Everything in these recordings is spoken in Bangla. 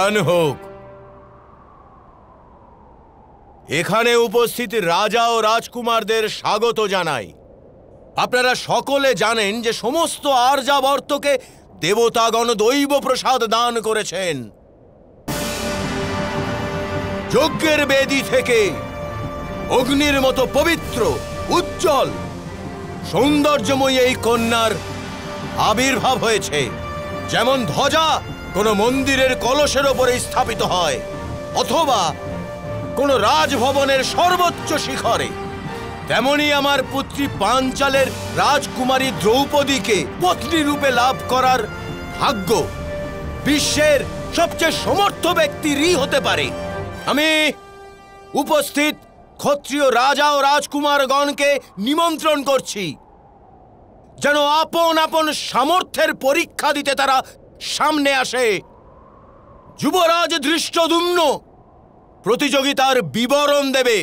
কল্যাণ হোক। এখানে উপস্থিত রাজা ও রাজকুমারদের স্বাগত জানাই। আপনারা সকলে জানেন যে সমস্ত আর্যাবর্তকে দেবতাগণ দৈব প্রসাদ দান করেছেন। যজ্ঞের বেদি থেকে অগ্নির মতো পবিত্র, উজ্জ্বল, সৌন্দর্যময়ী এই কন্যার আবির্ভাব হয়েছে। যেমন ধ্বজা কোনো মন্দিরের কলসের ওপরে স্থাপিত হয় অথবা কোনো রাজভবনের সর্বোচ্চ শিখরে, তেমনি আমার পুত্রী পাঞ্চালের রাজকুমারী দ্রৌপদীকে পত্নী রূপে লাভ করার ভাগ্য বিশ্বের সবচেয়ে সমর্থ ব্যক্তিরই হতে পারে। আমি উপস্থিত ক্ষত্রিয় রাজা ও রাজকুমারগণকে নিমন্ত্রণ করছি যেন আপন আপন সামর্থ্যের পরীক্ষা দিতে তারা সামনে আসে। যুবরাজ ধৃষ্টদ্যুম্ন প্রতিযোগিতার বিবরণ দেবে।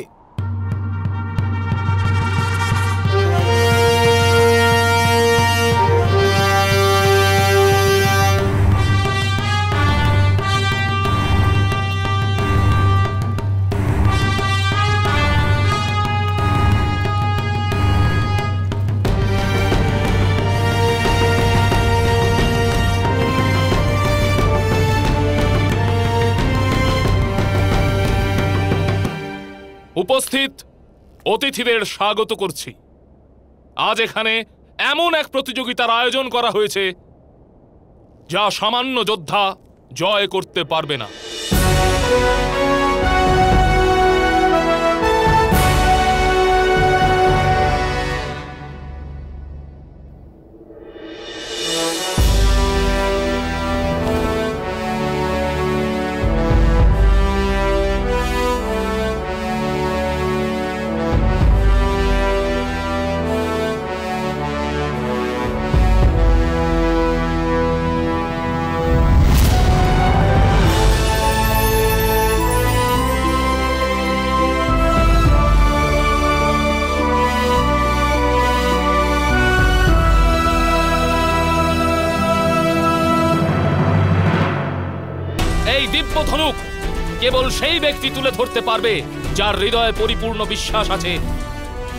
উপস্থিত অতিথিদের স্বাগত করছি। আজ এখানে এমন এক প্রতিযোগিতার আয়োজন করা হয়েছে যা সামান্য যোদ্ধা জয় করতে পারবে না। ধনুক কেবল সেই ব্যক্তি তুলে ধরতে পারবে যার হৃদয়ে পরিপূর্ণ বিশ্বাস আছে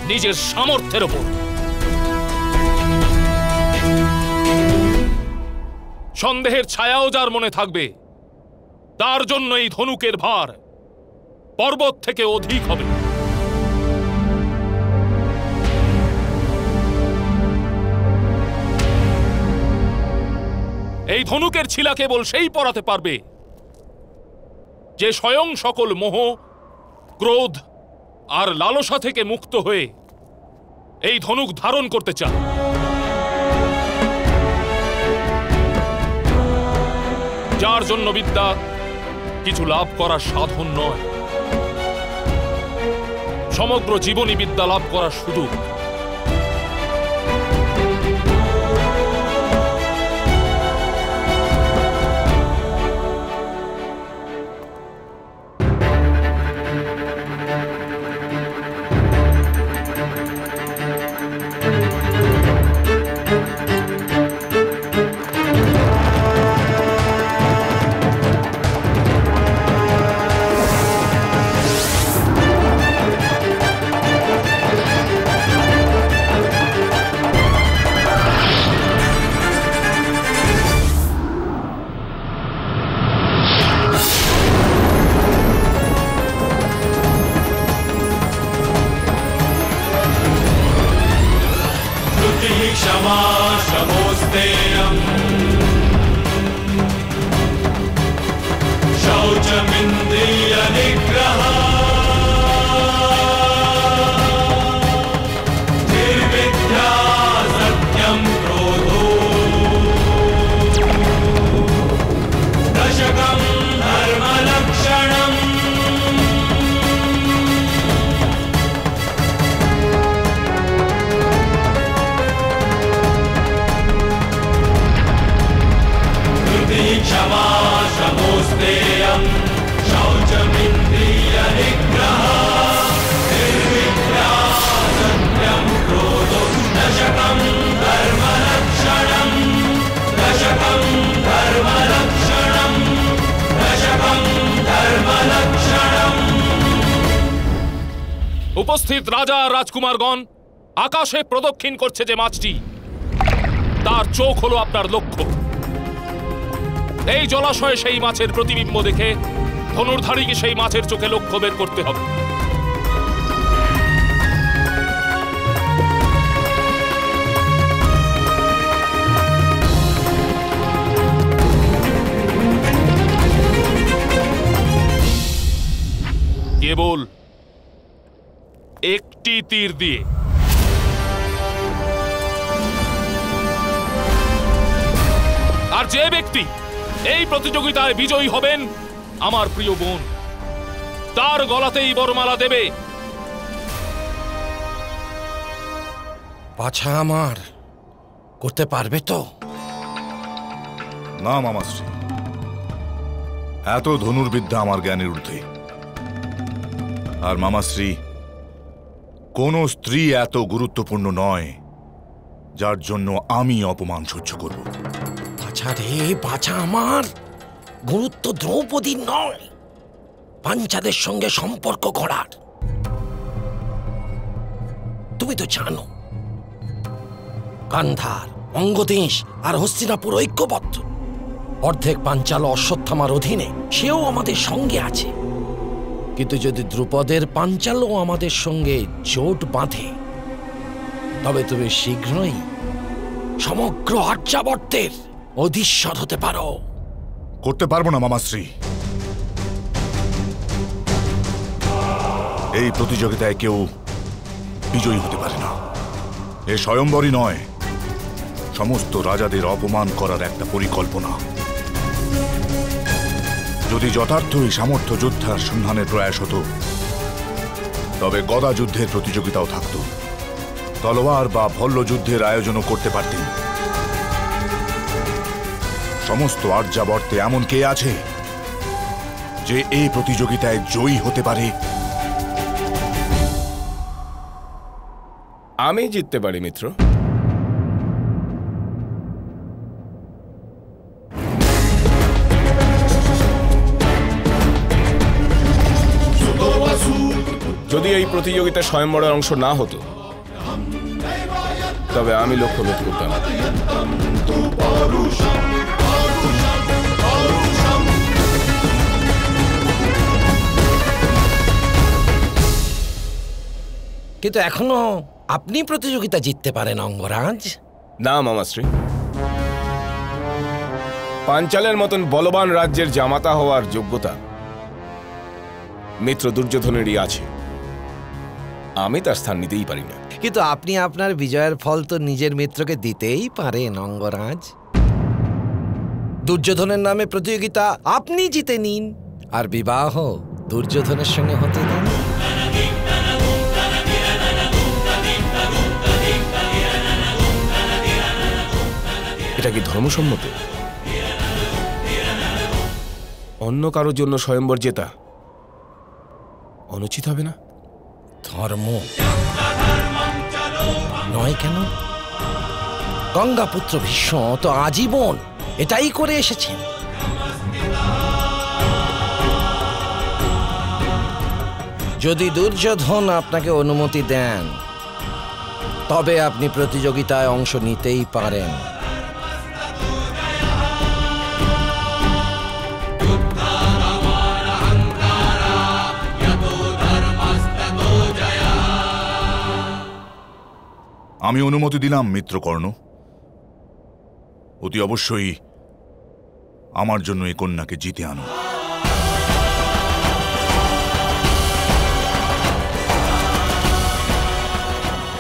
নিজের সামর্থ্যের উপর। সন্দেহের ছায়াও যার মনে থাকবে তার জন্য এই ধনুকের ভার পর্বত থেকে অধিক হবে। এই ধনুকের ছিলা কেবল সেই পরাতে পারবে যে স্বয়ং সকল মোহ, ক্রোধ আর লালসা থেকে মুক্ত হয়ে এই ধনুক ধারণ করতে চায়। যার জন্য বিদ্যা কিছু লাভ করার সাধন নয়, সমগ্র জীবনী বিদ্যা লাভ করার সুযোগ। क्षमा शमोस्तेयं शौचमिन्द्रियनिग्रहः উপস্থিত রাজা আর রাজকুমারগণ, আকাশে প্রদক্ষিণ করছে যে মাছটি, তার চোখ হলো আপনার লক্ষ্য। এই জলাশয়ে সেই মাছের প্রতিবিম্ব দেখে ধনুর্ধারীকে সেই মাছের চোখে লক্ষ্য বের করতে হবে। কেবল একটি তীর দিয়ে। আর যে ব্যক্তি এই প্রতিযোগিতায় বিজয়ী হবেন, আমার প্রিয় বোন, তার গলাতেই বরমালা দেবে। বাছা আমার, করতে পারবে তো? না মামাশ্রী, এত ধনুর্বিদ্যা আমার জ্ঞানের ঊর্ধ্বে। আর মামাশ্রী, কোন স্ত্রী এত গুরুত্বপূর্ণ নয় যার জন্য আমি অপমান সহ্য করব। বাছা রে বাছা আমার, গুরুত্ব দ্রৌপদীর নয়, পাঞ্চালের সঙ্গে সম্পর্ক করার। তুমি তো জানো গান্ধার, অঙ্গদেশ আর হস্তিনাপুর ঐক্যবদ্ধ। অর্ধেক পাঞ্চাল অশ্বত্থামার অধীনে, সেও আমাদের সঙ্গে আছে। কিন্তু যদি দ্রুপদের পাঞ্চালও আমাদের সঙ্গে জোট বাঁধে, তবে তুমি শীঘ্রই সমগ্র আর্যাবর্তের অধীশ্বর হতে পারো। করতে পারবো না মামাশ্রী। এই প্রতিযোগিতায় কেউ বিজয়ী হতে পারে না। এ স্বয়ম্বরই নয়, সমস্ত রাজাদের অপমান করার একটা পরিকল্পনা। যদি যথার্থই সামর্থ্য যোদ্ধার সন্ধানের প্রয়াস হতো, তবে গদা যুদ্ধের প্রতিযোগিতাও থাকত, তলোয়ার বা ভল্ল যুদ্ধের আয়োজনও করতে পারতেন। সমস্ত আর্যাবর্তে এমন কে আছে যে এই প্রতিযোগিতায় জয়ী হতে পারে? আমি জিততে পারি মিত্র। যদি এই প্রতিযোগিতা স্বয়ম্বরের অংশ না হতো, তবে আমি লক্ষ্যভেদ করতাম। কিন্তু এখনো আপনি প্রতিযোগিতা জিততে পারেন অঙ্গরাজ। না মামাশ্রী, পাঞ্চালের মতন বলবান রাজ্যের জামাতা হওয়ার যোগ্যতা মিত্র দুর্যোধনেরই আছে। আমি তার স্থান নিতেই পারি না। কিন্তু আপনি আপনার বিজয়ের ফল তো নিজের মিত্রকে দিতেই পারেন অঙ্গরাজ। দুর্যোধনের নামে প্রতিযোগিতা আপনি জিতে নিন, আর বিবাহ দুর্যোধনের সঙ্গে হতে দিন। এটা কি ধর্মসম্মত? অন্য কারোর জন্য স্বয়ম্বর জেতা অনুচিত হবে না? ধর্ম নয় কেন? গঙ্গাপুত্র ভীষ্ম তো আজীবন এটাই করে এসেছেন। যদি দুর্যোধন আপনাকে অনুমতি দেন, তবে আপনি প্রতিযোগিতায় অংশ নিতেই পারেন। আমি অনুমতি দিলাম মিত্রকর্ণ। অতি অবশ্যই আমার জন্য এই কন্যাকে জিতে আনো।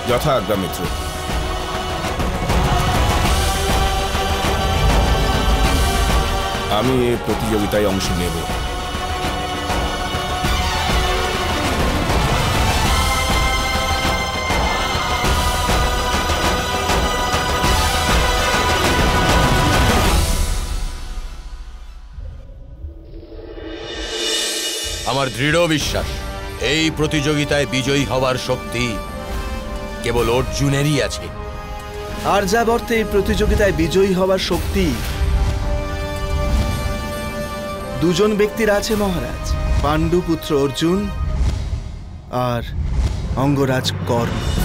যথা আজ্ঞা মিত্র। আমি এই প্রতিযোগিতায় অংশ নেব। আমার দৃঢ় বিশ্বাস, এই প্রতিযোগিতায় বিজয়ী হওয়ার শক্তি কেবল অর্জুনেরই আছে। আর্যাবর্তে এই প্রতিযোগিতায় বিজয়ী হওয়ার শক্তি দুজন ব্যক্তির আছে মহারাজ, পাণ্ডুপুত্র অর্জুন আর অঙ্গরাজ কর্ণ।